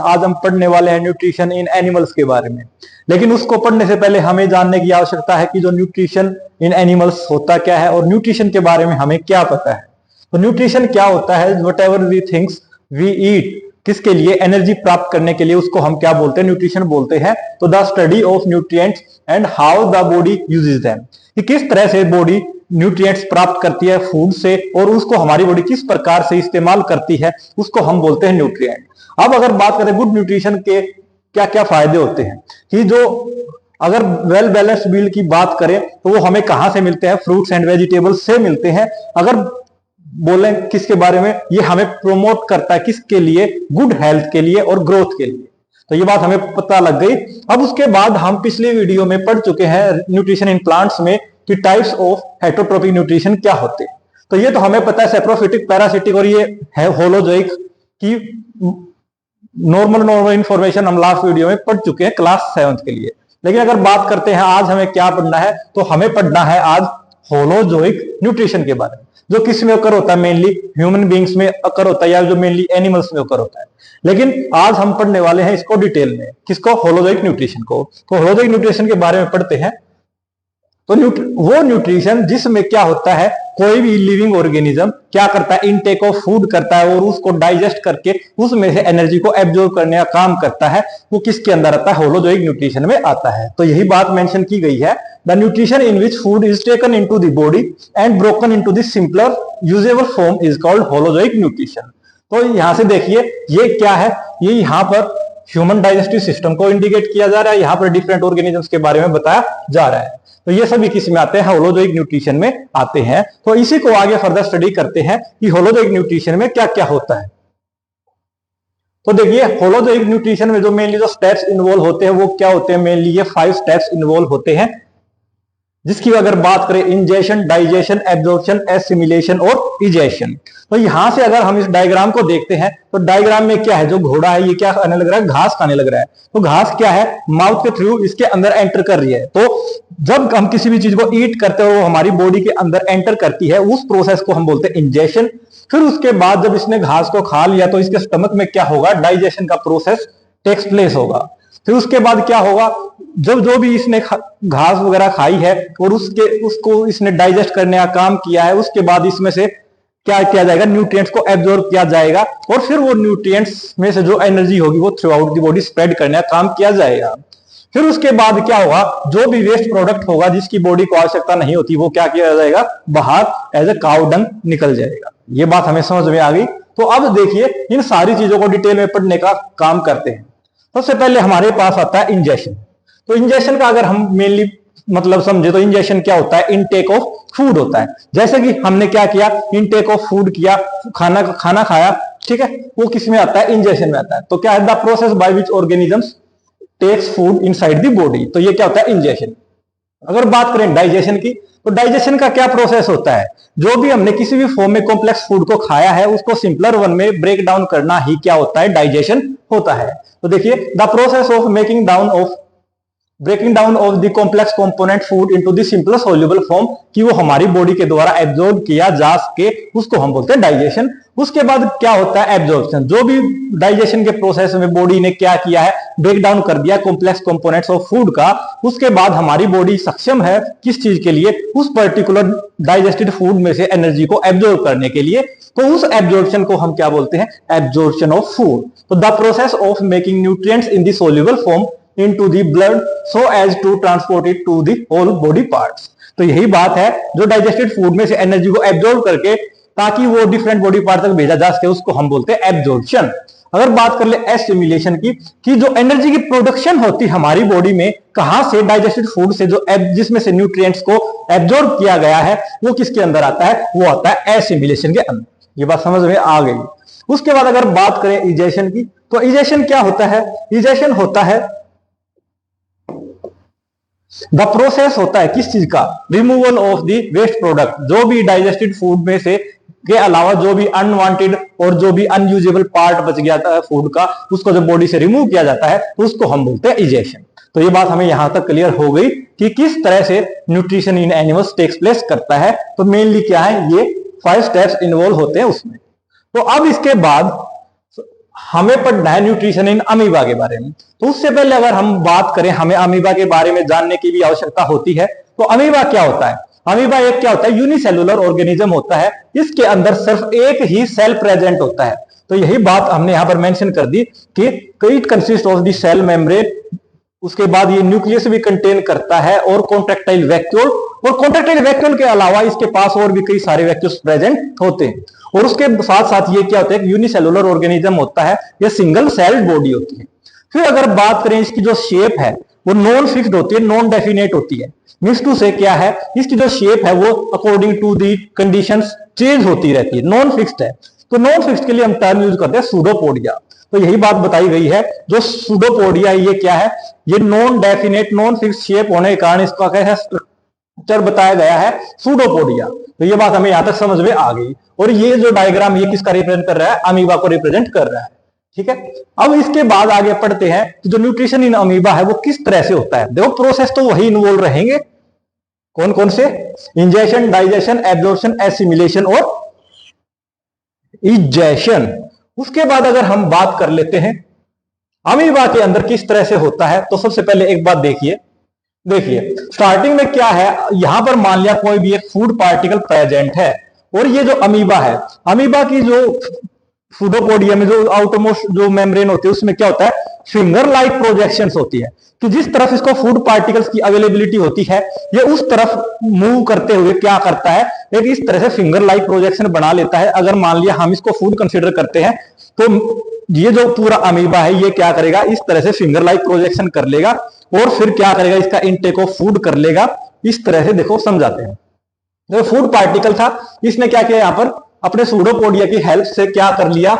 आज हम पढ़ने वाले हैं न्यूट्रिशन इन एनिमल्स के बारे में। लेकिन उसको पढ़ने से पहले हमें जानने की आवश्यकता है कि जो न्यूट्रिशन इन एनिमल्स होता क्या है और न्यूट्रिशन के बारे में हमें क्या पता है। तो न्यूट्रिशन क्या होता है? Whatever we things we eat, किसके लिए? एनर्जी प्राप्त करने के लिए, उसको हम क्या बोलते हैं? न्यूट्रिशन बोलते हैं। तो the study of nutrients and how the body uses them, कि किस तरह से बॉडी न्यूट्रिएंट्स प्राप्त करती है फूड से और उसको हमारी बॉडी किस प्रकार से इस्तेमाल करती है, उसको हम बोलते हैं न्यूट्रिएंट। अब अगर बात करें गुड न्यूट्रिशन के क्या क्या फायदे होते हैं, कि जो अगर वेल बैलेंस्ड मील की बात करें तो वो हमें कहां से मिलते हैं? फ्रूट्स एंड वेजिटेबल्स से मिलते हैं। अगर बोलें किसके बारे में, ये हमें प्रोमोट करता है किसके लिए? गुड हेल्थ के लिए और ग्रोथ के लिए। तो ये बात हमें पता लग गई। अब उसके बाद हम पिछले वीडियो में पढ़ चुके हैं न्यूट्रिशन इन प्लांट्स में कि टाइप्स ऑफ हेटरोट्रोपिक न्यूट्रिशन क्या होते हैं। तो ये तो हमें पता है, सेप्रोफिटिक, पैरासिटिक और ये है होलोजोइक की नॉर्मल इंफॉर्मेशन हम लास्ट वीडियो में पढ़ चुके हैं क्लास 7th के लिए। लेकिन अगर बात करते हैं आज हमें क्या पढ़ना है, तो हमें पढ़ना है आज होलोजोइक न्यूट्रिशन के बारे में, जो किस में अकर होता है? मेनली ह्यूमन बींग्स में अकर होता है, या जो मेनली एनिमल्स में अकर होता है। लेकिन आज हम पढ़ने वाले हैं इसको डिटेल में, किसको? होलोजोइक न्यूट्रिशन को। तो होलोजोइक न्यूट्रिशन के बारे में पढ़ते हैं। तो वो न्यूट्रिशन जिसमें क्या होता है, कोई भी लिविंग ऑर्गेनिज्म क्या करता है? इनटेक ऑफ फूड करता है और उसको डाइजेस्ट करके उसमें से एनर्जी को एब्जॉर्ब करने का काम करता है। वो किसके अंदर आता है? होलोजोइक न्यूट्रिशन में आता है। तो यही बात मेंशन की गई है, the nutrition in which food is taken into the body and broken into the simpler usable form is called holozoic nutrition. तो यहां से देखिए ये क्या है, ये यहाँ पर ह्यूमन डाइजेस्टिव सिस्टम को इंडिकेट किया जा रहा है, यहाँ पर डिफरेंट ऑर्गेनिजम्स के बारे में बताया जा रहा है। तो ये सभी किस में आते हैं? होलोजोइक न्यूट्रिशन में आते हैं। तो इसी को आगे फर्दर स्टडी करते हैं कि होलोजोइक न्यूट्रिशन में क्या क्या होता है। तो देखिए होलोजोइक न्यूट्रिशन में जो मेनली जो स्टेप्स इन्वॉल्व होते हैं वो क्या होते हैं? मेनली ये 5 स्टेप्स इन्वॉल्व होते हैं, जिसकी अगर बात करें इंजेशन, डाइजेशन, एब्जॉर्प्शन, एसिमिलेशन और इजेशन। तो यहां से अगर हम इस डायग्राम को देखते हैं तो डायग्राम में क्या है? जो घोड़ा है ये क्या खाने लग रहा है? घास खाने लग रहा है। तो घास क्या है? माउथ के थ्रू इसके अंदर एंटर कर रही है। तो जब हम किसी भी चीज को ईट करते हैं वो हमारी बॉडी के अंदर एंटर करती है, उस प्रोसेस को हम बोलते हैं इंजेशन। फिर उसके बाद जब इसने घास को खा लिया तो इसके स्टमक में क्या होगा? डाइजेशन का प्रोसेस टेक्स प्लेस होगा। फिर उसके बाद क्या होगा? जब जो भी इसने घास वगैरह खाई है और उसको इसने डाइजेस्ट करने का काम किया है, उसके बाद इसमें से क्या किया जाएगा? न्यूट्रिएंट्स को एब्जॉर्ब किया जाएगा और फिर वो न्यूट्रिएंट्स में से जो एनर्जी होगी वो through out the body spread करने का काम किया जाएगा। फिर उसके बाद क्या होगा? जो भी वेस्ट प्रोडक्ट होगा जिसकी बॉडी को आवश्यकता नहीं होती वो क्या किया जाएगा? बाहर एज ए काउ डंग निकल जाएगा। ये बात हमें समझ में आ गई। तो अब देखिए इन सारी चीजों को डिटेल में पढ़ने का काम करते हैं। सबसे पहले हमारे पास आता है इंजेशन। तो इंजेशन का अगर हम मेनली मतलब समझे तो इंजेशन क्या होता है? इनटेक ऑफ फूड होता है। जैसे कि हमने क्या किया? इनटेक ऑफ फूड किया, खाना खाया, ठीक है, वो किस में आता है? इंजेशन में आता है। तो क्या है? The process by which organisms takes food inside the body. तो ये क्या होता है? इंजेशन। अगर बात करें डाइजेशन की, तो डाइजेशन का क्या प्रोसेस होता है? जो भी हमने किसी भी फॉर्म में कॉम्प्लेक्स फूड को खाया है उसको सिंपलर वन में ब्रेक डाउन करना ही क्या होता है? डाइजेशन होता है। तो देखिए the process of breaking down of the complex component food into the simple soluble form, कि वो हमारी बॉडी के द्वारा एब्जॉर्ब किया जा सके, उसको हम बोलते हैं डाइजेशन। उसके बाद क्या होता है? एब्जॉर्प्शन। जो भी डाइजेशन के प्रोसेस में बॉडी ने क्या किया है? ब्रेक डाउन कर दिया कॉम्प्लेक्स कंपोनेंट्स ऑफ फूड का, उसके बाद हमारी बॉडी सक्षम है किस चीज के लिए? उस पर्टिकुलर डाइजेस्टेड फूड में से एनर्जी को एब्जॉर्ब करने के लिए। तो उस एब्जॉर्प्शन को हम क्या बोलते हैं? Absorption of food. तो the process of making nutrients in the soluble form into the blood so as to transport it to the whole body parts। तो यही बात है, जो डाइजेस्टेड फूड में से एनर्जी को एब्जॉर्ब करके ताकि वो डिफरेंट बॉडी पार्ट तक भेजा जा सके, उसको हम बोलते हैं एब्जॉर्प्शन। अगर बात कर ले एसिमिलेशन की, कि जो एनर्जी की प्रोडक्शन होती है हमारी बॉडी में, कहां से? डाइजेस्टेड फूड से, जो जिसमें से न्यूट्रिएंट्स को एब्जॉर्ब किया गया है वो किसके अंदर आता है? वो आता है एसिमिलेशन के अंदर। ये बात समझ में आ गई। उसके बाद अगर बात करें इजेशन की, तो इजेशन क्या होता है? इजेशन होता है द प्रोसेस होता है किस चीज का? Removal of the waste product. जो भी डाइजेस्टेड फूड में से के अलावा जो भी अनवांटेड और जो भी अनयूजेबल पार्ट बच गया था फूड का, उसको जब बॉडी से रिमूव किया जाता है तो उसको हम बोलते हैं इजेशन। तो ये बात हमें यहां तक क्लियर हो गई कि किस तरह से nutrition in animals takes place करता है। तो मेनली क्या है? ये 5 स्टेप्स इन्वॉल्व होते हैं उसमें। तो अब इसके बाद हमें पढ़ना है न्यूट्रिशन इन अमीबा के बारे में। तो उससे पहले अगर हम बात करें, हमें अमीबा के बारे में जानने की भी आवश्यकता होती है। तो अमीबा क्या होता है? अमीबा एक क्या होता है? यूनिसेलुलर ऑर्गेनिज्म होता है। इसके अंदर सिर्फ एक ही सेल प्रेजेंट होता है। तो यही बात हमने यहां पर मेंशन कर दी कि it consist of the cell membrane. उसके बाद ये न्यूक्लियस भी कंटेन करता है और कॉन्ट्रेक्टाइल वैक्यूल, और कॉन्ट्रेक्टाइल वैक्यूल के अलावा इसके पास और भी कई सारे वैक्यूल्स प्रेजेंट होते हैं। और उसके साथ साथ ये क्या होता है? यूनिसेलुलर ऑर्गेनिज्म होता है, ये सिंगल सेल्ड बॉडी होती है। फिर अगर बात करें इसकी जो शेप है वो नॉन फिक्स्ड होती है, नॉन डेफिनेट होती है। मींस टू से क्या है, इसकी जो शेप है वो according to the conditions change होती रहती है, नॉन फिक्स्ड है। तो नॉन फिक्स्ड के लिए हम टर्म यूज करते हैं सूडोपोडिया। तो यही बात बताई गई है, जो सूडोपोडिया है ये क्या है? ये non definite non fixed shape होने के कारण इसका क्या है स्ट्रक्चर बताया गया है सूडोपोडिया। तो ये बात हमें यहां तक समझ में आ गई। और ये जो डायग्राम ये किसका रिप्रेजेंट कर रहा है? अमीबा को रिप्रेजेंट कर रहा है। ठीक है, अब इसके बाद आगे पढ़ते हैं कि जो न्यूट्रिशन इन अमीबा है वो किस तरह से होता है। देखो प्रोसेस तो वही इन्वॉल्व रहेंगे, कौन कौन से? इंजेशन, डाइजेशन, एब्जॉर्प्शन, एसिमिलेशन और इजेशन। उसके बाद अगर हम बात कर लेते हैं अमीबा के अंदर किस तरह से होता है, तो सबसे पहले एक बात देखिए स्टार्टिंग में क्या है, यहां पर मान लिया कोई भी एक फूड पार्टिकल प्रेजेंट है, और ये जो अमीबा है, अमीबा की जो सूडोपोडिया में जो आउटरमोस्ट जो मेम्ब्रेन होती है उसमें क्या होता है? फिंगर लाइक प्रोजेक्शंस होती है कि जिस तरफ इसको फूड पार्टिकल्स की अवेलेबिलिटी होती है ये उस तरफ मूव करते हुए क्या करता है? एक इस तरह से फिंगर लाइक प्रोजेक्शन बना लेता है। अगर मान लिया हम इसको फूड कंसीडर करते हैं तो ये जो पूरा अमीबा है ये क्या करेगा? इस तरह से फिंगर लाइक प्रोजेक्शन कर लेगा और फिर क्या करेगा? इसका इनटेक ऑफ फूड कर लेगा। इस तरह से देखो समझाते हैं। जो फूड पार्टिकल था इसने क्या किया? यहां पर अपने सूडोपोडिया की हेल्प से क्या कर लिया?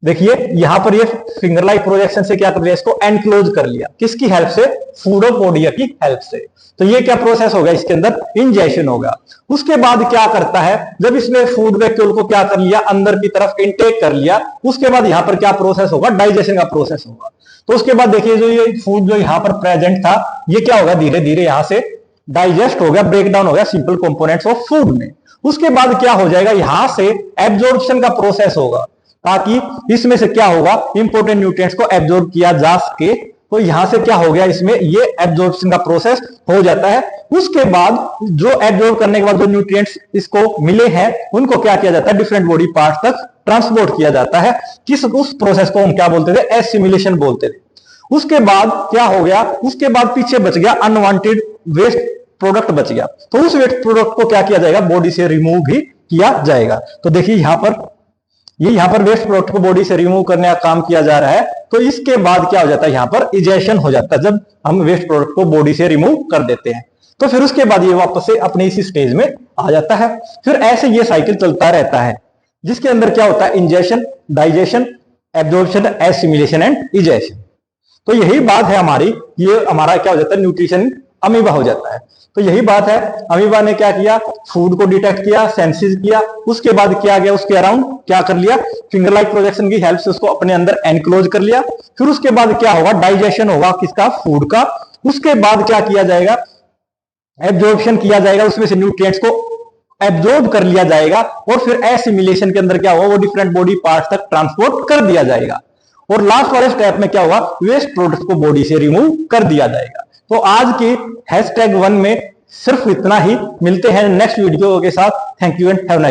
देखिए यहां पर ये फिंगर लाइक प्रोजेक्शन से क्या कर लिया? इसको एनक्लोज कर लिया। किसकी हेल्प से? सूडोपोडिया की हेल्प से। तो ये क्या प्रोसेस होगा? इसके अंदर इंजेशन होगा। उसके बाद क्या करता है? जब इसने फूड वैक्यूल को क्या कर लिया? अंदर की तरफ इंटेक कर लिया। उसके बाद यहां पर क्या प्रोसेस होगा? डाइजेशन का प्रोसेस होगा। तो उसके बाद देखिए जो ये फूड जो यहां पर प्रेजेंट था ये क्या होगा? धीरे धीरे यहां से डाइजेस्ट हो गया, ब्रेक डाउन हो गया सिंपल कंपोनेंट्स ऑफ फूड में। उसके बाद क्या हो जाएगा? यहां से एब्जॉर्प्शन का प्रोसेस होगा ताकि इसमें से क्या होगा? इंपोर्टेंट न्यूट्रिएंट्स को एब्जॉर्ब किया जा सके। तो यहां से क्या हो गया? इसमें ये एब्जॉर्प्शन का प्रोसेस हो जाता है। उसके बाद जो एब्जॉर्ब करने के बाद जो न्यूट्रिएंट्स इसको मिले हैं उनको क्या किया जाता है? डिफरेंट बॉडी पार्ट्स तक ट्रांसपोर्ट किया जाता है। उस प्रोसेस को हम क्या बोलते थे? एसिमिलेशन बोलते थे। उसके बाद क्या हो गया? उसके बाद पीछे बच गया अनवांटेड वेस्ट प्रोडक्ट बच गया। तो उस वेस्ट प्रोडक्ट को क्या किया जाएगा? बॉडी से रिमूव भी किया जाएगा। तो देखिए यहां पर वेस्ट प्रोडक्ट को बॉडी से रिमूव करने का काम किया जा रहा है। तो इसके बाद क्या हो जाता है? यहां पर इजेशन हो जाता है जब हम वेस्ट प्रोडक्ट को बॉडी से रिमूव कर देते हैं। तो फिर उसके बाद ये वापस से अपने इसी स्टेज में आ जाता है। फिर ऐसे ये साइकिल चलता रहता है जिसके अंदर क्या होता है? Ingestion, digestion, absorption, assimilation and egestion. तो यही बात है हमारी, ये हमारा क्या हो जाता है? न्यूट्रिशन अमीबा हो जाता है। तो यही बात है, अमीबा ने क्या किया? फूड को डिटेक्ट किया, सेंसिस किया। उसके बाद क्या गया? उसके अराउंड क्या कर लिया? फिंगर लाइक प्रोजेक्शन की हेल्प से उसको अपने अंदर एनक्लोज कर लिया। फिर उसके बाद क्या होगा? डाइजेशन होगा किसका? फूड का। उसके बाद क्या किया जाएगा? एब्जॉर्प्शन किया जाएगा, उसमें से न्यूट्रिएंट्स को एब्जॉर्ब कर लिया जाएगा। और फिर एसिमिलेशन के अंदर क्या होगा? वो डिफरेंट बॉडी पार्ट्स तक ट्रांसपोर्ट कर दिया जाएगा। और लास्ट वाले स्टेप में क्या होगा? वेस्ट प्रोडक्ट को बॉडी से रिमूव कर दिया जाएगा। तो आज की #1 में सिर्फ इतना ही। मिलते हैं नेक्स्ट वीडियो के साथ। Thank you and have nice.